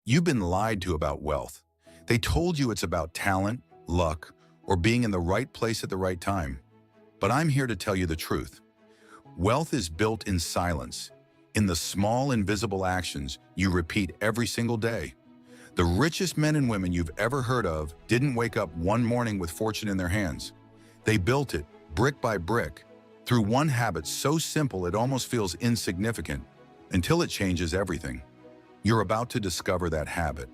You've been lied to about wealth. They told you it's about talent, luck, or being in the right place at the right time. But I'm here to tell you the truth. Wealth is built in silence, in the small, invisible actions you repeat every single day. The richest men and women you've ever heard of didn't wake up one morning with fortune in their hands. They built it, brick by brick, through one habit so simple it almost feels insignificant, until it changes everything. You're about to discover that habit.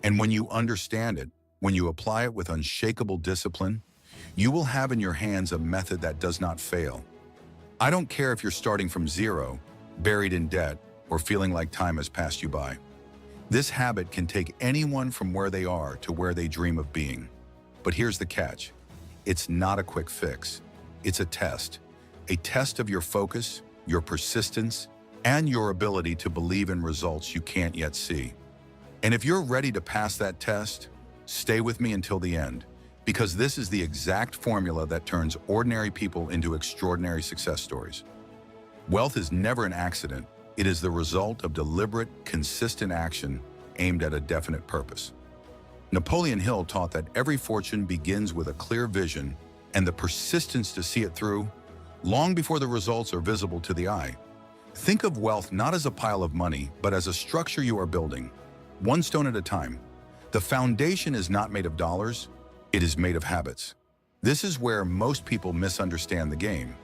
And when you understand it, when you apply it with unshakable discipline, you will have in your hands a method that does not fail. I don't care if you're starting from zero, buried in debt, or feeling like time has passed you by. This habit can take anyone from where they are to where they dream of being. But here's the catch. It's not a quick fix. It's a test of your focus, your persistence, and your ability to believe in results you can't yet see. And if you're ready to pass that test, stay with me until the end, because this is the exact formula that turns ordinary people into extraordinary success stories. Wealth is never an accident. It is the result of deliberate, consistent action aimed at a definite purpose. Napoleon Hill taught that every fortune begins with a clear vision and the persistence to see it through, long before the results are visible to the eye. Think of wealth not as a pile of money, but as a structure you are building, one stone at a time. The foundation is not made of dollars, it is made of habits. This is where most people misunderstand the game.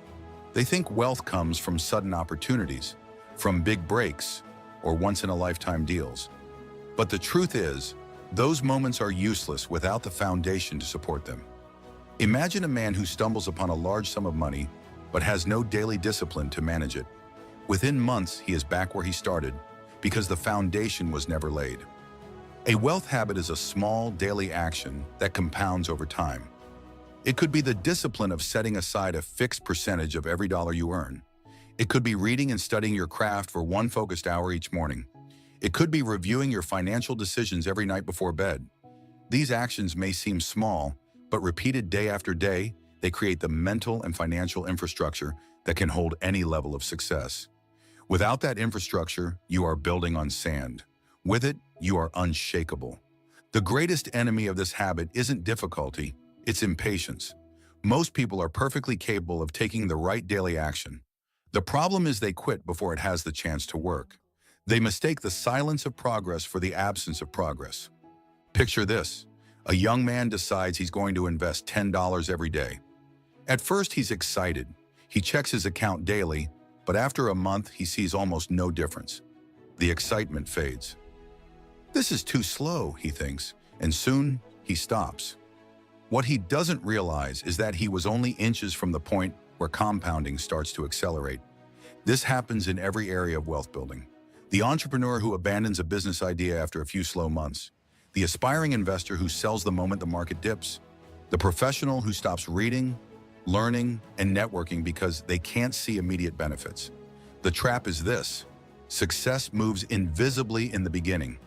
They think wealth comes from sudden opportunities, from big breaks, or once-in-a-lifetime deals. But the truth is, those moments are useless without the foundation to support them. Imagine a man who stumbles upon a large sum of money, but has no daily discipline to manage it. Within months, he is back where he started, because the foundation was never laid. A wealth habit is a small, daily action that compounds over time. It could be the discipline of setting aside a fixed percentage of every dollar you earn. It could be reading and studying your craft for one focused hour each morning. It could be reviewing your financial decisions every night before bed. These actions may seem small, but repeated day after day, they create the mental and financial infrastructure that can hold any level of success. Without that infrastructure, you are building on sand. With it, you are unshakable. The greatest enemy of this habit isn't difficulty, it's impatience. Most people are perfectly capable of taking the right daily action. The problem is they quit before it has the chance to work. They mistake the silence of progress for the absence of progress. Picture this. A young man decides he's going to invest $10 every day. At first, he's excited. He checks his account daily, but after a month, he sees almost no difference. The excitement fades. This is too slow, he thinks, and soon he stops. What he doesn't realize is that he was only inches from the point where compounding starts to accelerate. This happens in every area of wealth building. The entrepreneur who abandons a business idea after a few slow months. The aspiring investor who sells the moment the market dips. The professional who stops reading, learning, and networking because they can't see immediate benefits. The trap is this: success moves invisibly in the beginning.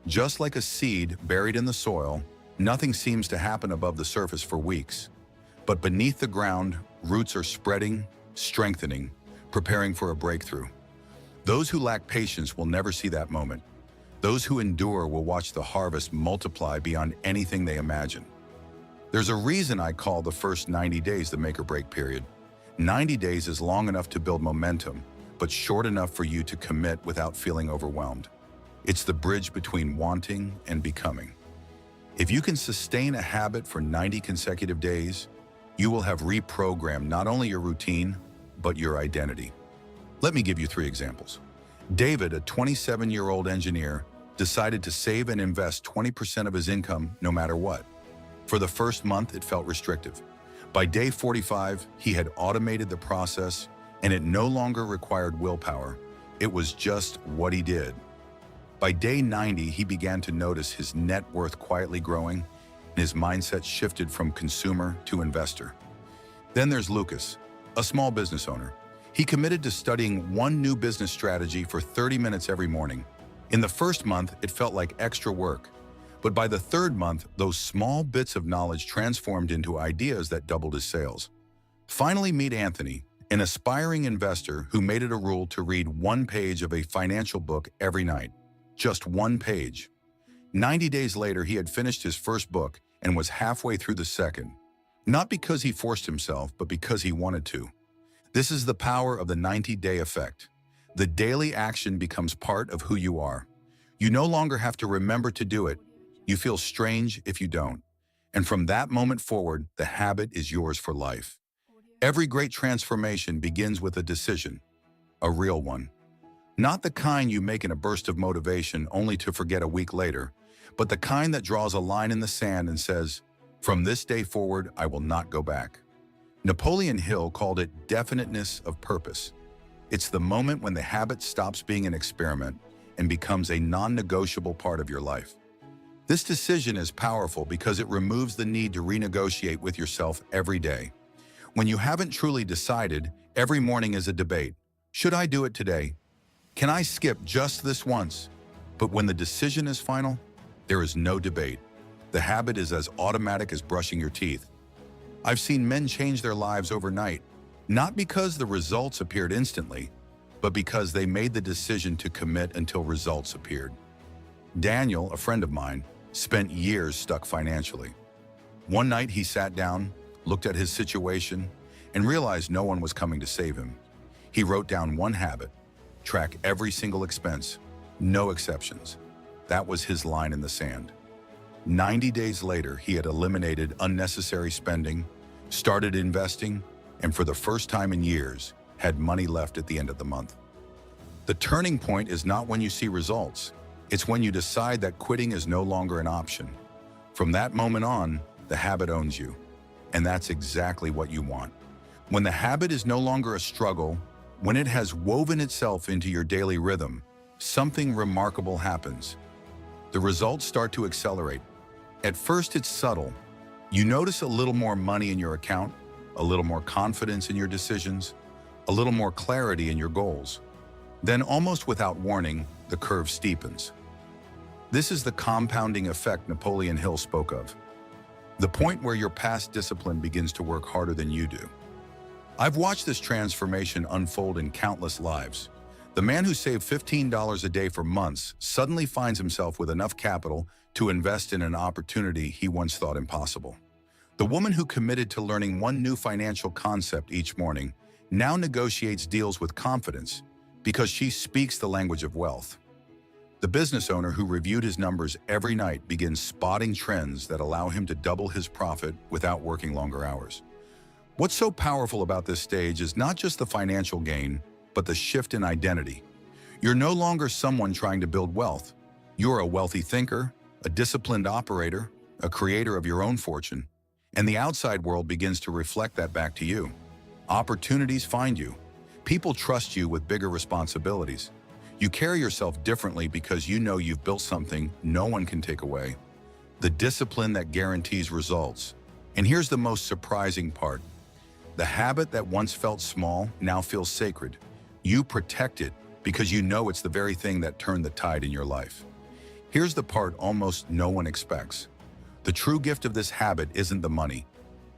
Just like a seed buried in the soil, nothing seems to happen above the surface for weeks. But beneath the ground, roots are spreading, strengthening, preparing for a breakthrough. Those who lack patience will never see that moment. Those who endure will watch the harvest multiply beyond anything they imagine. There's a reason I call the first 90 days the make or break period. 90 days is long enough to build momentum, but short enough for you to commit without feeling overwhelmed. It's the bridge between wanting and becoming. If you can sustain a habit for 90 consecutive days, you will have reprogrammed not only your routine, but your identity. Let me give you 3 examples. David, a 27-year-old engineer, decided to save and invest 20% of his income no matter what. For the first month, it felt restrictive. By day 45, he had automated the process, and it no longer required willpower. It was just what he did. By day 90, he began to notice his net worth quietly growing, and his mindset shifted from consumer to investor. Then there's Lucas, a small business owner. He committed to studying one new business strategy for 30 minutes every morning. In the first month, it felt like extra work. But by the 3rd month, those small bits of knowledge transformed into ideas that doubled his sales. Finally, meet Anthony, an aspiring investor who made it a rule to read 1 page of a financial book every night. Just 1 page. 90 days later, he had finished his first book and was halfway through the second. Not because he forced himself, but because he wanted to. This is the power of the 90-day effect. The daily action becomes part of who you are. You no longer have to remember to do it. You feel strange if you don't. And from that moment forward, the habit is yours for life. Every great transformation begins with a decision, a real one. Not the kind you make in a burst of motivation only to forget a week later, but the kind that draws a line in the sand and says, "From this day forward, I will not go back." Napoleon Hill called it definiteness of purpose. It's the moment when the habit stops being an experiment and becomes a non-negotiable part of your life. This decision is powerful because it removes the need to renegotiate with yourself every day. When you haven't truly decided, every morning is a debate. Should I do it today? Can I skip just this once? But when the decision is final, there is no debate. The habit is as automatic as brushing your teeth. I've seen men change their lives overnight, not because the results appeared instantly, but because they made the decision to commit until results appeared. Daniel, a friend of mine, spent years stuck financially. One night he sat down, looked at his situation, and realized no one was coming to save him. He wrote down one habit: track every single expense, no exceptions. That was his line in the sand. 90 days later, he had eliminated unnecessary spending, started investing, and for the first time in years, had money left at the end of the month. The turning point is not when you see results. It's when you decide that quitting is no longer an option. From that moment on, the habit owns you. And that's exactly what you want. When the habit is no longer a struggle, when it has woven itself into your daily rhythm, something remarkable happens. The results start to accelerate. At first, it's subtle. You notice a little more money in your account, a little more confidence in your decisions, a little more clarity in your goals. Then, almost without warning, the curve steepens. This is the compounding effect Napoleon Hill spoke of. The point where your past discipline begins to work harder than you do. I've watched this transformation unfold in countless lives. The man who saved $15 a day for months suddenly finds himself with enough capital to invest in an opportunity he once thought impossible. The woman who committed to learning one new financial concept each morning now negotiates deals with confidence because she speaks the language of wealth. The business owner who reviewed his numbers every night begins spotting trends that allow him to double his profit without working longer hours. What's so powerful about this stage is not just the financial gain, but the shift in identity. You're no longer someone trying to build wealth. You're a wealthy thinker, a disciplined operator, a creator of your own fortune, and the outside world begins to reflect that back to you. Opportunities find you. People trust you with bigger responsibilities. You carry yourself differently because you know you've built something no one can take away. The discipline that guarantees results. And here's the most surprising part. The habit that once felt small now feels sacred. You protect it because you know it's the very thing that turned the tide in your life. Here's the part almost no one expects. The true gift of this habit isn't the money.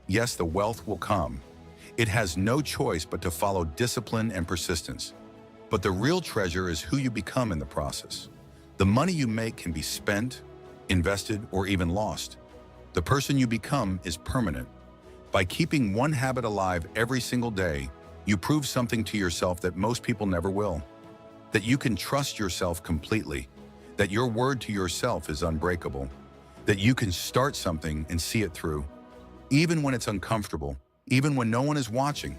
Yes, the wealth will come. It has no choice but to follow discipline and persistence. But the real treasure is who you become in the process. The money you make can be spent, invested, or even lost. The person you become is permanent. By keeping one habit alive every single day, you prove something to yourself that most people never will. That you can trust yourself completely. That your word to yourself is unbreakable. That you can start something and see it through. Even when it's uncomfortable, even when no one is watching.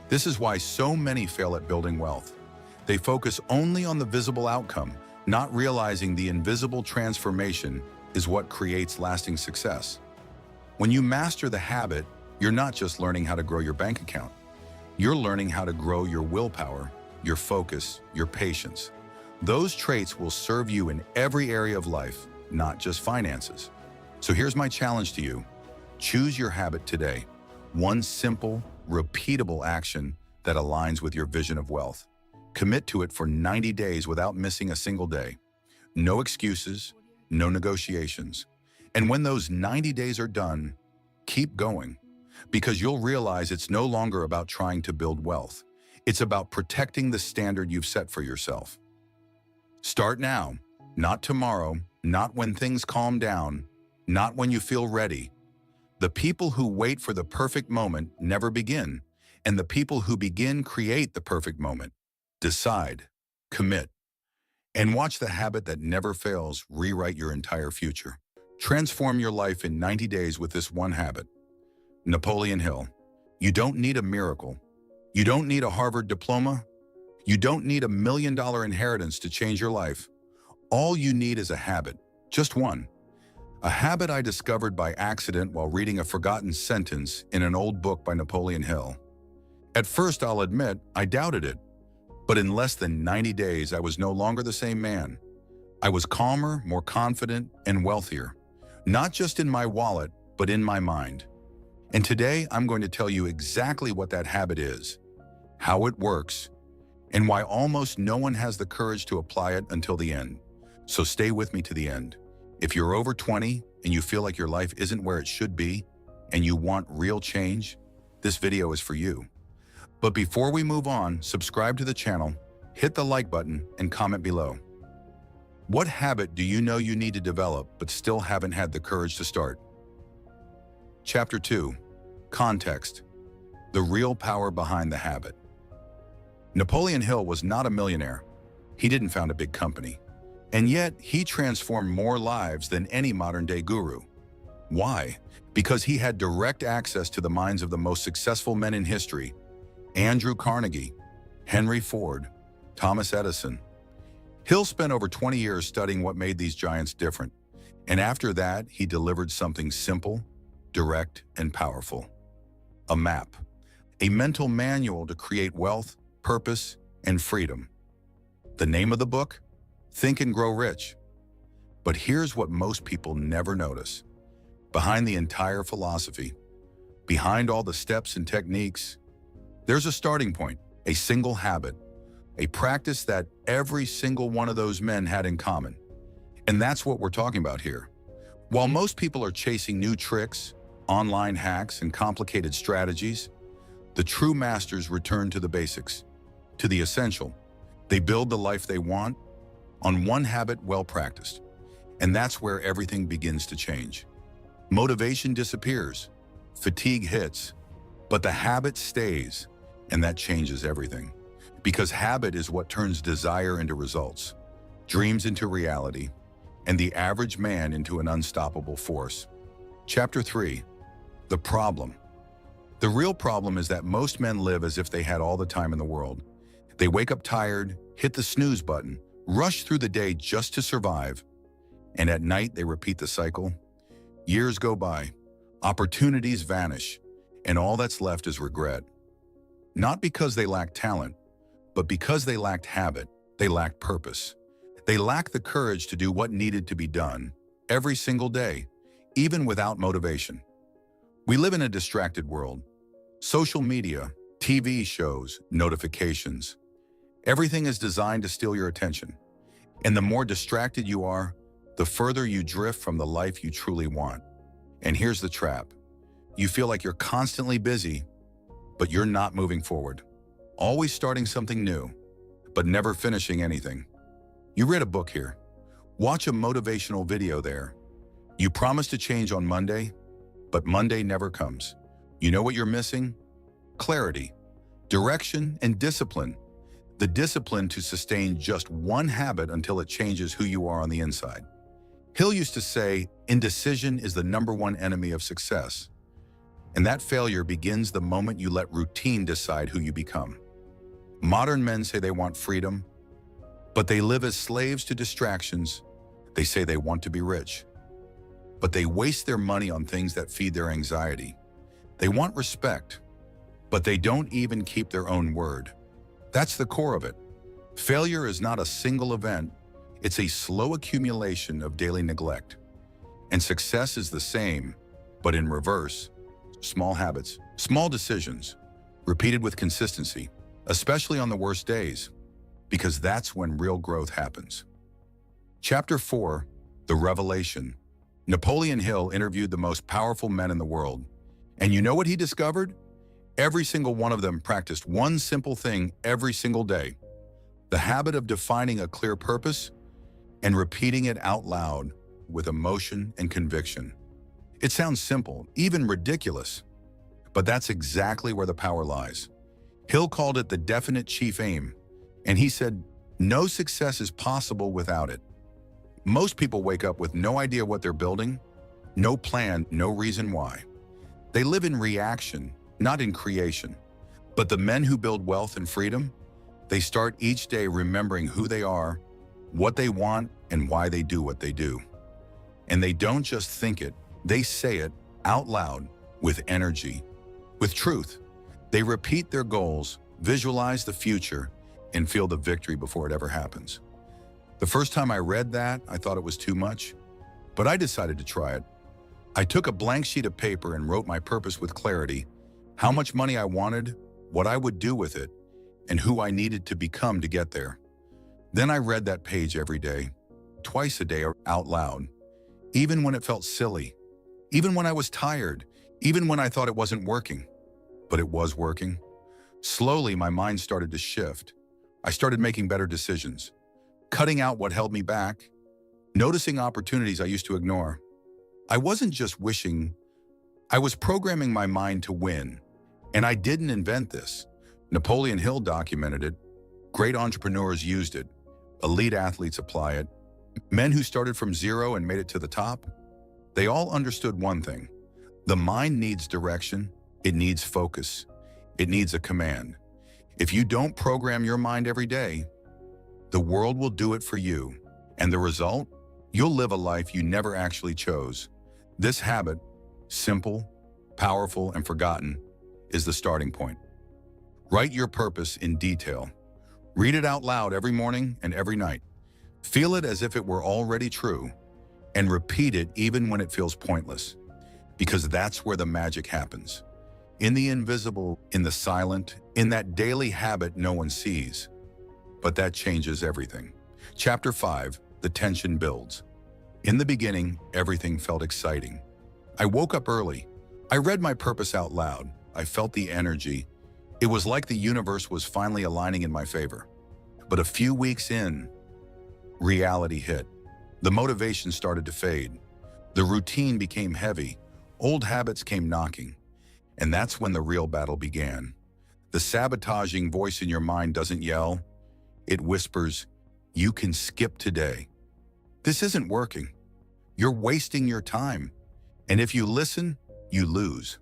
This is why so many fail at building wealth. They focus only on the visible outcome, not realizing the invisible transformation is what creates lasting success. When you master the habit, you're not just learning how to grow your bank account. You're learning how to grow your willpower, your focus, your patience. Those traits will serve you in every area of life, not just finances. So here's my challenge to you. Choose your habit today. One simple, repeatable action that aligns with your vision of wealth. Commit to it for 90 days without missing a single day. No excuses, no negotiations. And when those 90 days are done, keep going, because you'll realize it's no longer about trying to build wealth. It's about protecting the standard you've set for yourself. Start now, not tomorrow, not when things calm down, not when you feel ready. The people who wait for the perfect moment never begin, and the people who begin create the perfect moment. Decide, commit, and watch the habit that never fails rewrite your entire future. Transform your life in 90 days with this one habit. Napoleon Hill. You don't need a miracle. You don't need a Harvard diploma. You don't need $1 million inheritance to change your life. All you need is a habit, just one. A habit I discovered by accident while reading a forgotten sentence in an old book by Napoleon Hill. At first, I'll admit, I doubted it. But in less than 90 days, I was no longer the same man. I was calmer, more confident, and wealthier. Not just in my wallet, but in my mind. And today, I'm going to tell you exactly what that habit is, how it works, and why almost no one has the courage to apply it until the end. So stay with me to the end. If you're over 20 and you feel like your life isn't where it should be, and you want real change, this video is for you. But before we move on, subscribe to the channel, hit the like button, and comment below. What habit do you know you need to develop but still haven't had the courage to start? Chapter 2. Context. The real power behind the habit. Napoleon Hill was not a millionaire. He didn't found a big company. And yet, he transformed more lives than any modern-day guru. Why? Because he had direct access to the minds of the most successful men in history: Andrew Carnegie, Henry Ford, Thomas Edison. Hill spent over 20 years studying what made these giants different. And after that, he delivered something simple, direct, and powerful. A map. A mental manual to create wealth, purpose, and freedom. The name of the book? Think and Grow Rich. But here's what most people never notice. Behind the entire philosophy, behind all the steps and techniques, there's a starting point, a single habit, a practice that every single one of those men had in common. And that's what we're talking about here. While most people are chasing new tricks, online hacks, and complicated strategies, the true masters return to the basics, to the essential. They build the life they want on one habit well practiced. And that's where everything begins to change. Motivation disappears, fatigue hits, but the habit stays, and that changes everything. Because habit is what turns desire into results, dreams into reality, and the average man into an unstoppable force. Chapter 3. The problem. The real problem is that most men live as if they had all the time in the world. They wake up tired, hit the snooze button, rush through the day just to survive, and at night they repeat the cycle. Years go by, opportunities vanish, and all that's left is regret. Not because they lack talent, but because they lacked habit, they lacked purpose. They lacked the courage to do what needed to be done every single day, even without motivation. We live in a distracted world. Social media, TV shows, notifications. Everything is designed to steal your attention. And the more distracted you are, the further you drift from the life you truly want. And here's the trap. You feel like you're constantly busy, but you're not moving forward. Always starting something new, but never finishing anything. You read a book here. Watch a motivational video there. You promise to change on Monday, but Monday never comes. You know what you're missing? Clarity, direction, and discipline. The discipline to sustain just one habit until it changes who you are on the inside. Hill used to say, indecision is the #1 enemy of success. And that failure begins the moment you let routine decide who you become. Modern men say they want freedom, but they live as slaves to distractions. They say they want to be rich, but they waste their money on things that feed their anxiety. They want respect, but they don't even keep their own word. That's the core of it. Failure is not a single event. It's a slow accumulation of daily neglect. And success is the same, but in reverse. Small habits, small decisions, repeated with consistency, especially on the worst days, because that's when real growth happens. Chapter 4. The Revelation. Napoleon Hill interviewed the most powerful men in the world. And you know what he discovered? Every single one of them practiced one simple thing every single day. The habit of defining a clear purpose and repeating it out loud with emotion and conviction. It sounds simple, even ridiculous, but that's exactly where the power lies. Hill called it the definite chief aim, and he said, no success is possible without it. Most people wake up with no idea what they're building, no plan, no reason why. They live in reaction, not in creation. But the men who build wealth and freedom, they start each day remembering who they are, what they want, and why they do what they do. And they don't just think it, they say it out loud with energy, with truth. They repeat their goals, visualize the future, and feel the victory before it ever happens. The first time I read that, I thought it was too much, but I decided to try it. I took a blank sheet of paper and wrote my purpose with clarity, how much money I wanted, what I would do with it, and who I needed to become to get there. Then I read that page every day, twice a day out loud, even when it felt silly, even when I was tired, even when I thought it wasn't working. But it was working. Slowly, my mind started to shift. I started making better decisions, cutting out what held me back, noticing opportunities I used to ignore. I wasn't just wishing, I was programming my mind to win. And I didn't invent this. Napoleon Hill documented it. Great entrepreneurs used it. Elite athletes apply it. Men who started from zero and made it to the top, they all understood one thing. The mind needs direction. It needs focus. It needs a command. If you don't program your mind every day, the world will do it for you. And the result? You'll live a life you never actually chose. This habit, simple, powerful, and forgotten, is the starting point. Write your purpose in detail. Read it out loud every morning and every night. Feel it as if it were already true, and repeat it even when it feels pointless, because that's where the magic happens. In the invisible, in the silent, in that daily habit no one sees. But that changes everything. Chapter 5, the tension builds. In the beginning, everything felt exciting. I woke up early. I read my purpose out loud. I felt the energy. It was like the universe was finally aligning in my favor. But a few weeks in, reality hit. The motivation started to fade. The routine became heavy. Old habits came knocking. And that's when the real battle began. The sabotaging voice in your mind doesn't yell. It whispers, you can skip today. This isn't working. You're wasting your time. And if you listen, you lose.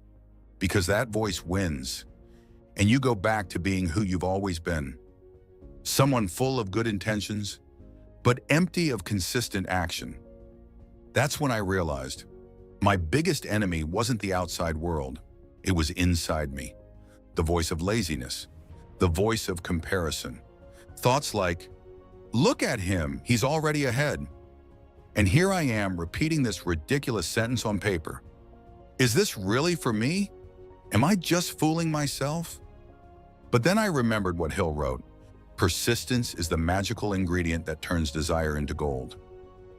Because that voice wins. And you go back to being who you've always been. Someone full of good intentions, but empty of consistent action. That's when I realized my biggest enemy wasn't the outside world. It was inside me. The voice of laziness, the voice of comparison. Thoughts like, look at him, he's already ahead. And here I am repeating this ridiculous sentence on paper. Is this really for me? Am I just fooling myself? But then I remembered what Hill wrote. Persistence is the magical ingredient that turns desire into gold.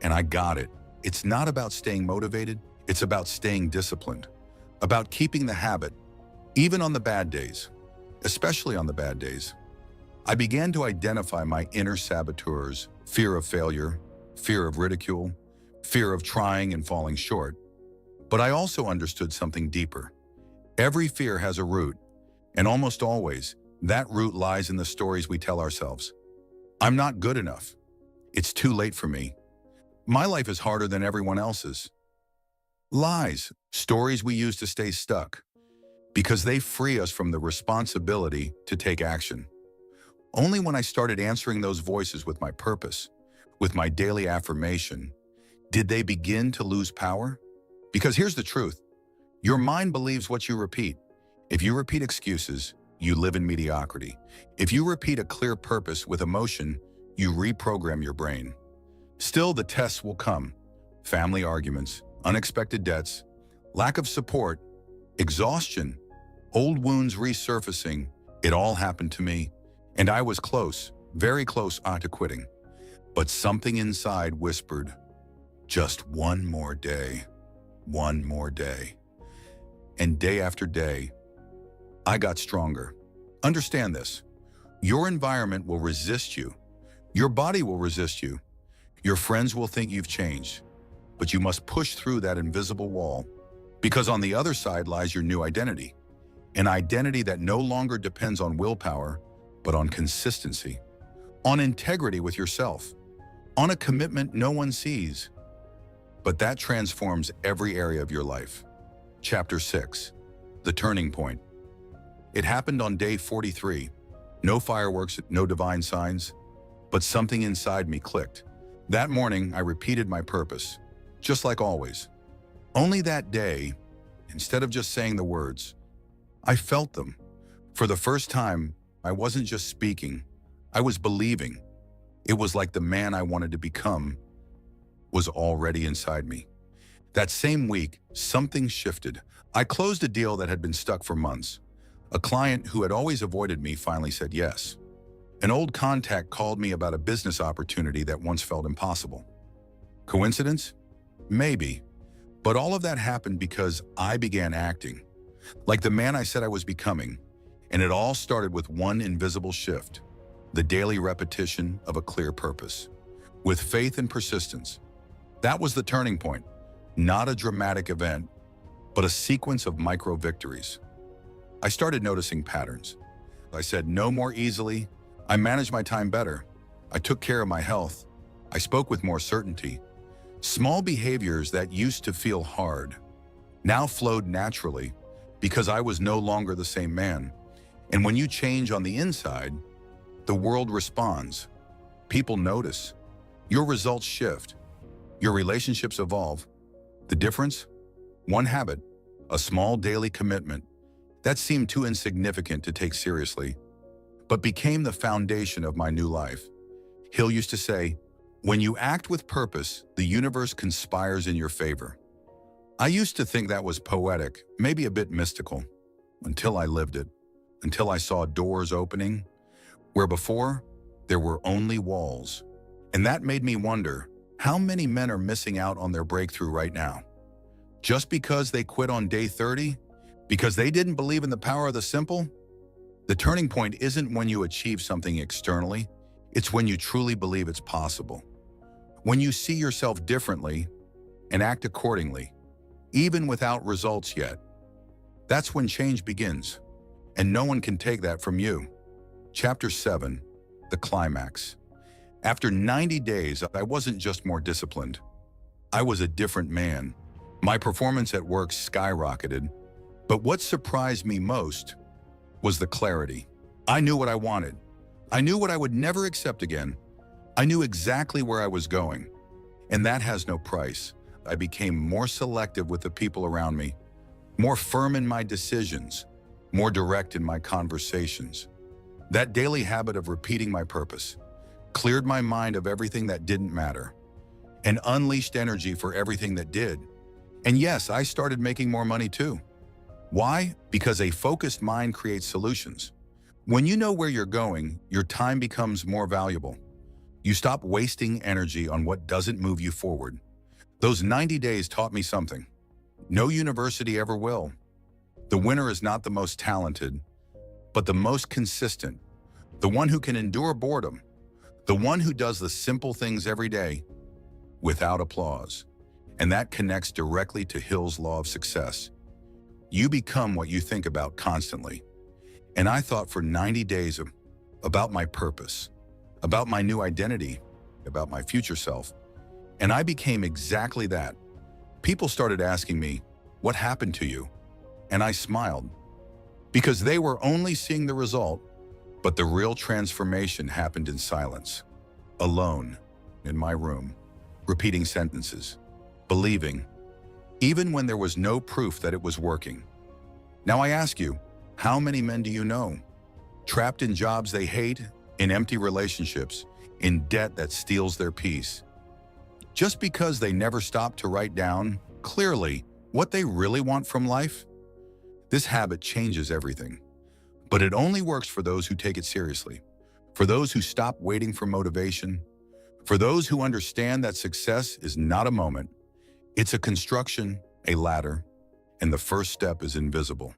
And I got it. It's not about staying motivated. It's about staying disciplined, about keeping the habit, even on the bad days, especially on the bad days. I began to identify my inner saboteurs, fear of failure, fear of ridicule, fear of trying and falling short. But I also understood something deeper. Every fear has a root, and almost always, that root lies in the stories we tell ourselves. I'm not good enough. It's too late for me. My life is harder than everyone else's. Lies, stories we use to stay stuck, because they free us from the responsibility to take action. Only when I started answering those voices with my purpose, with my daily affirmation, did they begin to lose power? Because here's the truth. Your mind believes what you repeat. If you repeat excuses, you live in mediocrity. If you repeat a clear purpose with emotion, you reprogram your brain. Still, the tests will come. Family arguments, unexpected debts, lack of support, exhaustion, old wounds resurfacing. It all happened to me. And I was close, very close to quitting. But something inside whispered, just one more day, one more day. And day after day, I got stronger. Understand this. Your environment will resist you. Your body will resist you. Your friends will think you've changed, but you must push through that invisible wall, because on the other side lies your new identity, an identity that no longer depends on willpower, but on consistency, on integrity with yourself, on a commitment no one sees. But that transforms every area of your life. Chapter 6. The Turning Point. It happened on day 43. No fireworks, no divine signs, but something inside me clicked. That morning, I repeated my purpose, just like always. Only that day, instead of just saying the words, I felt them. For the first time, I wasn't just speaking, I was believing. It was like the man I wanted to become was already inside me. That same week, something shifted. I closed a deal that had been stuck for months. A client who had always avoided me finally said yes. An old contact called me about a business opportunity that once felt impossible. Coincidence? Maybe. But all of that happened because I began acting like the man I said I was becoming. And it all started with one invisible shift, the daily repetition of a clear purpose. With faith and persistence. That was the turning point. Not a dramatic event, but a sequence of micro victories. I started noticing patterns. I said no more easily. I managed my time better. I took care of my health. I spoke with more certainty. Small behaviors that used to feel hard now flowed naturally because I was no longer the same man. And when you change on the inside, the world responds. People notice. Your results shift. Your relationships evolve. The difference? One habit, a small daily commitment that seemed too insignificant to take seriously, but became the foundation of my new life. Hill used to say, when you act with purpose, the universe conspires in your favor. I used to think that was poetic, maybe a bit mystical, until I lived it, until I saw doors opening, where before there were only walls. And that made me wonder, how many men are missing out on their breakthrough right now? Just because they quit on day 30? Because they didn't believe in the power of the simple? The turning point isn't when you achieve something externally, it's when you truly believe it's possible. When you see yourself differently and act accordingly, even without results yet. That's when change begins, and no one can take that from you. Chapter 7, the climax. After 90 days, I wasn't just more disciplined. I was a different man. My performance at work skyrocketed. But what surprised me most was the clarity. I knew what I wanted. I knew what I would never accept again. I knew exactly where I was going. And that has no price. I became more selective with the people around me, more firm in my decisions, more direct in my conversations. That daily habit of repeating my purpose cleared my mind of everything that didn't matter and unleashed energy for everything that did. And yes, I started making more money too. Why? Because a focused mind creates solutions. When you know where you're going, your time becomes more valuable. You stop wasting energy on what doesn't move you forward. Those 90 days taught me something. No university ever will. The winner is not the most talented, but the most consistent, the one who can endure boredom, the one who does the simple things every day without applause. And that connects directly to Hill's law of success. You become what you think about constantly. And I thought for 90 days about my purpose, about my new identity, about my future self. And I became exactly that. People started asking me, what happened to you? And I smiled, because they were only seeing the result, but the real transformation happened in silence, alone, in my room, repeating sentences, believing, even when there was no proof that it was working. Now I ask you, how many men do you know? Trapped in jobs they hate, in empty relationships, in debt that steals their peace. Just because they never stop to write down, clearly, what they really want from life? This habit changes everything. But it only works for those who take it seriously, for those who stop waiting for motivation, for those who understand that success is not a moment, it's a construction, a ladder, and the first step is invisible.